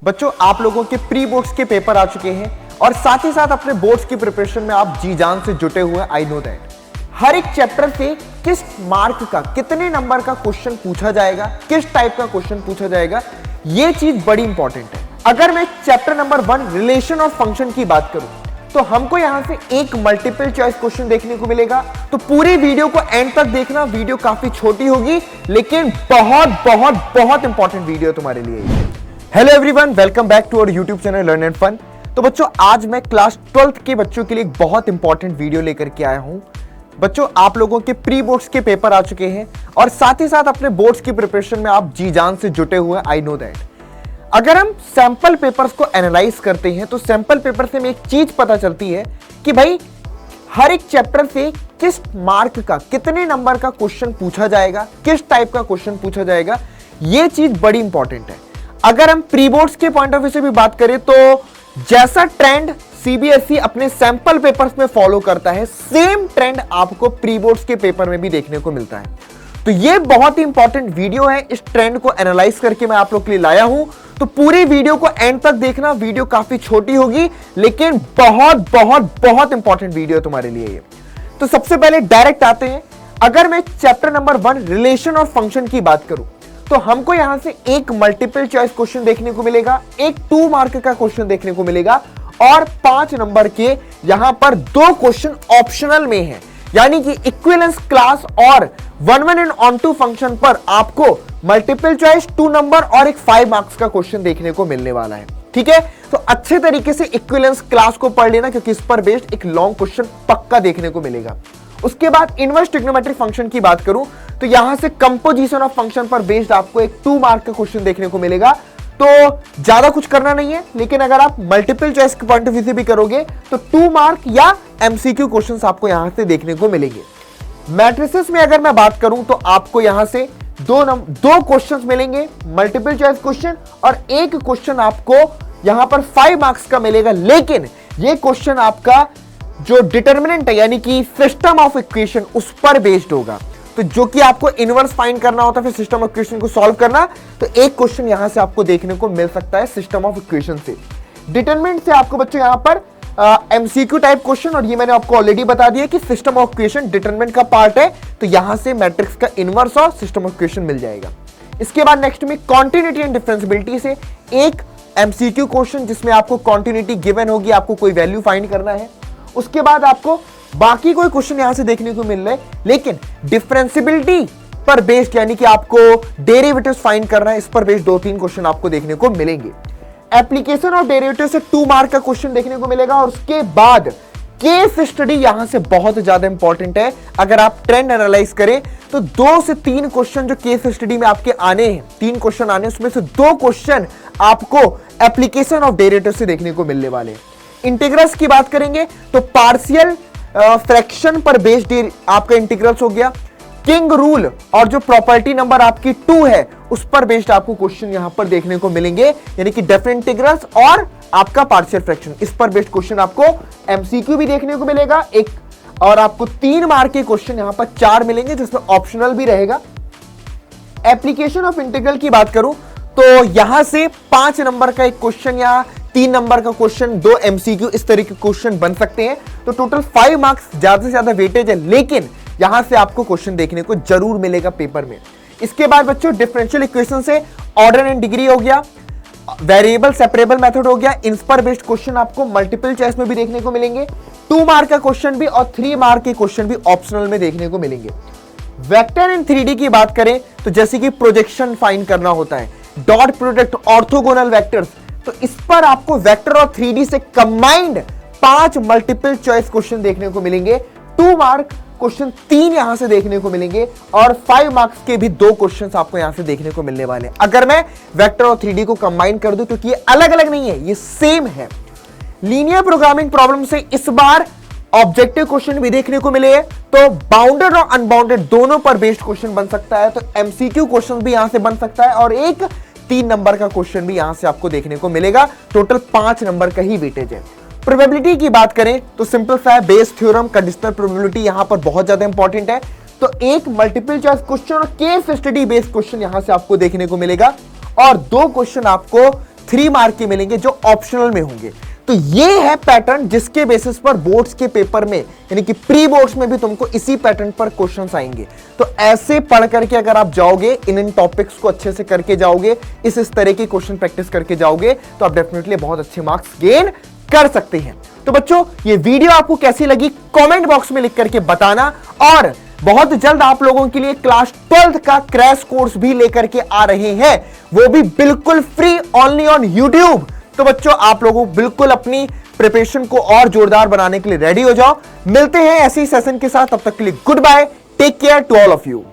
बच्चों, आप लोगों के प्री बोर्ड्स के पेपर आ चुके हैं और साथ ही साथ अपने बोर्ड्स की प्रिपरेशन में आप जी जान से जुटे हुए हैं। आई नो दैट हर एक चैप्टर से किस मार्क का, कितने नंबर का क्वेश्चन पूछा जाएगा, किस टाइप का क्वेश्चन पूछा जाएगा, ये चीज बड़ी इंपॉर्टेंट है। अगर मैं चैप्टर नंबर 1 रिलेशन और फंक्शन की बात करूं तो हमको यहां से एक मल्टीपल चॉइस क्वेश्चन देखने को मिलेगा। तो पूरी वीडियो को एंड तक देखना। वीडियो काफी छोटी होगी लेकिन बहुत बहुत बहुत इंपॉर्टेंट वीडियो तुम्हारे लिए। Hello everyone, welcome back to our YouTube channel learn and fun. तो बच्चों, आज मैं क्लास 12th के बच्चों के लिए एक बहुत इंपॉर्टेंट वीडियो लेकर के आया हूं। बच्चों, आप लोगों के प्री बोर्ड्स के पेपर आ चुके हैं और साथ ही साथ अपने बोर्ड्स की प्रिपरेशन में आप जी जान से जुटे हुए हैं। आई नो दैट अगर हम सैंपल पेपर्स को एनालाइज करते हैं तो सैंपल पेपर से हमें एक चीज पता चलती है कि भाई हर एक चैप्टर से किस मार्क का, कितने नंबर का क्वेश्चन पूछा जाएगा, किस टाइप का क्वेश्चन पूछा जाएगा, ये चीज बड़ी इंपॉर्टेंट है। अगर हम प्री बोर्ड्स के पॉइंट ऑफ व्यू से भी बात करें तो जैसा ट्रेंड सीबीएसई अपने सैंपल पेपर्स में फॉलो करता है, सेम ट्रेंड आपको प्री बोर्ड्स के पेपर में भी देखने को मिलता है। तो ये बहुत ही इंपॉर्टेंट वीडियो है। इस ट्रेंड को एनालाइज करके मैं आप लोग के लिए लाया हूं। तो पूरी वीडियो को एंड तक देखना। वीडियो काफी छोटी होगी लेकिन बहुत बहुत बहुत इंपॉर्टेंट वीडियो है तुम्हारे लिए ये। तो सबसे पहले डायरेक्ट आते हैं। अगर मैं चैप्टर नंबर 1 रिलेशन और फंक्शन की बात करूं तो हमको यहां से एक मल्टीपल चॉइस क्वेश्चन देखने को मिलेगा, एक 2 मार्क का क्वेश्चन देखने को मिलेगा और 5 नंबर के यहां पर 2 क्वेश्चन ऑप्शनल में है। यानी कि इक्विवेलेंस क्लास और 1 एंड ऑन टू फंक्शन पर आपको मल्टीपल चॉइस 2 नंबर और एक 5 मार्क्स का क्वेश्चन देखने को मिलने वाला है। ठीक है, तो अच्छे तरीके से इक्विवेलेंस क्लास को पढ़ लेना क्योंकि इस पर बेस्ड एक लॉन्ग क्वेश्चन पक्का देखने को मिलेगा। उसके बाद इनवर्स ट्रिग्नोमेट्रिक फंक्शन की बात करूं तो यहां से कंपोजिशन ऑफ फंक्शन पर बेस्ड आपको एक 2 मार्क का क्वेश्चन देखने को मिलेगा। तो ज्यादा कुछ करना नहीं है लेकिन अगर आप मल्टीपल चॉइस के पॉइंट ऑफ व्यू से भी करोगे तो 2 मार्क या एमसीक्यू क्वेश्चंस आपको यहां से देखने को मिलेंगे। मैट्रिसेस में अगर मैं बात करूं तो आपको यहां से 2 क्वेश्चंस मिलेंगे, मल्टीपल चॉइस क्वेश्चन, और एक क्वेश्चन आपको यहां पर 5 मार्क्स का मिलेगा। लेकिन ये क्वेश्चन आपका जो डिटर्मिनेंट है यानी कि सिस्टम ऑफ इक्वेशन उस पर बेस्ड होगा। तो जो कि आपको इनवर्स फाइंड करना होता है फिर सिस्टम ऑफ इक्वेशन को सॉल्व करना, तो एक क्वेश्चन यहां से आपको देखने को मिल सकता है सिस्टम ऑफ इक्वेशन से। डिटरमिनेंट से आपको बच्चों यहां पर एमसीक्यू टाइप क्वेश्चन, और ये मैंने आपको ऑलरेडी बता दिया कि सिस्टम ऑफ इक्वेशन डिटरमिनेंट का पार्ट है, तो यहां से मैट्रिक्स का इनवर्स और सिस्टम ऑफ इक्वेशन मिल जाएगा। इसके बाद नेक्स्ट में कॉन्टिन्यूटी एंड डिफरेंशिएबिलिटी से एक एमसीक्यू क्वेश्चन जिसमें आपको कॉन्टिन्यूटी गिवन होगी, आपको कोई वैल्यू फाइंड करना है। उसके बाद आपको बाकी कोई क्वेश्चन यहां से देखने को मिल रहे हैं लेकिन डिफरेंशिएबिलिटी पर बेस्ड यानी कि आपको डेरिवेटिव्स फाइंड करना है, इस पर बेस्ड 2-3 क्वेश्चन आपको देखने को मिलेंगे। एप्लीकेशन ऑफ डेरिवेटिव से 2 मार्क का क्वेश्चन देखने को मिलेगा। और उसके बाद केस स्टडी यहां से बहुत ज्यादा इंपॉर्टेंट है। अगर आप ट्रेंड एनालाइज करें तो 2 से 3 क्वेश्चन जो केस स्टडी में आपके आने हैं, 3 क्वेश्चन आने, उसमें से 2 क्वेश्चन आपको एप्लीकेशन ऑफ डेरिवेटिव से देखने को मिलने वाले हैं। इंटीग्रल्स की बात करेंगे तो पार्शियल फ्रैक्शन पर बेस्ड आपका इंटीग्रल्स हो गया। किंग रूल और जो प्रॉपर्टी नंबर आपकी 2 है उस पर बेस्ड आपको क्वेश्चन यहां पर देखने को मिलेंगे, यानी कि डेफिनेट इंटीग्रल्स और आपका पार्शियल फ्रैक्शन, इस पर बेस्ड क्वेश्चन आपको एमसीक्यू भी देखने को मिलेगा एक, और आपको 3 मार्क के क्वेश्चन यहां पर 4 मिलेंगे जिसमें ऑप्शनल भी रहेगा। एप्लीकेशन ऑफ इंटीग्रल की बात करूं तो यहां से 5 नंबर का एक क्वेश्चन या 3 नंबर का क्वेश्चन, 2 एमसीक्यू, इस तरह के क्वेश्चन बन सकते हैं। तो टोटल 5 मार्क्स ज्यादा से ज्यादा वेटेज है लेकिन यहां से आपको क्वेश्चन देखने को जरूर मिलेगा पेपर में। इसके बाद बच्चों डिफरेंशियल इक्वेशन से ऑर्डर एंड डिग्री हो गया, वेरिएबल सेपरेबल मेथड हो गया, इन पर बेस्ड क्वेश्चन आपको मल्टीपल चॉइस में भी देखने को मिलेंगे। 2 मार्क का क्वेश्चन भी और 3 मार्क के क्वेश्चन भी ऑप्शनल में देखने को मिलेंगे। वेक्टर एंड 3D की बात करें तो जैसे कि प्रोजेक्शन फाइंड करना होता है, डॉट प्रोडक्ट, ऑर्थोगोनल वेक्टर्स, तो इस पर आपको वेक्टर और 3D से कंबाइंड 5 मल्टीपल चॉइस क्वेश्चन देखने को मिलेंगे। 2 मार्क क्वेश्चन 3 यहां से देखने को मिलेंगे और 5 मार्क्स के भी 2 क्वेश्चंस आपको यहां से देखने को मिलने वाले हैं। अगर मैं वेक्टर और 3D को कंबाइन कर दूं क्योंकि ये अलग अलग नहीं है, ये सेम है। लीनियर प्रोग्रामिंग प्रॉब्लम से इस बार ऑब्जेक्टिव क्वेश्चन भी देखने को मिले हैं, तो बाउंडेड और अनबाउंडेड दोनों पर बेस्ड क्वेश्चन बन सकता है। तो एमसीक्यू क्वेश्चन भी यहां से बन सकता है और एक 3 नंबर का क्वेश्चन भी यहां से आपको देखने को मिलेगा। टोटल 5 नंबर का ही वेटेज है। प्रोबेबिलिटी की बात करें तो सिंपल सा है, बेस थ्योरम, कंडीशनल प्रोबेबिलिटी यहां पर बहुत ज्यादा इंपॉर्टेंट है। तो एक मल्टीपल चॉइस क्वेश्चन और केस स्टडी बेस्ड क्वेश्चन यहां से आपको देखने को मिलेगा और 2 क्वेश्चन आपको 3 मार्क के मिलेंगे जो ऑप्शनल में होंगे। तो ये है पैटर्न जिसके बेसिस पर बोर्ड्स के पेपर में यानी कि प्री बोर्ड्स में भी तुमको इसी पैटर्न पर क्वेश्चंस आएंगे। तो ऐसे पढ़ करके अगर आप जाओगे, इन टॉपिक्स को अच्छे से करके जाओगे, इस तरह की क्वेश्चन प्रैक्टिस करके जाओगे, तो आप डेफिनेटली बहुत अच्छे मार्क्स गेन कर सकते हैं। तो बच्चों, ये वीडियो आपको कैसी लगी कमेंट बॉक्स में लिख करके बताना, और बहुत जल्द आप लोगों के लिए क्लास 12th का क्रैश कोर्स भी लेकर के आ रहे हैं, वो भी बिल्कुल फ्री, ओनली ऑन यूट्यूब। तो बच्चों, आप लोगों बिल्कुल अपनी प्रिपरेशन को और जोरदार बनाने के लिए रेडी हो जाओ। मिलते हैं ऐसे ही सेशन के साथ, तब तक के लिए good bye, take care to all of you.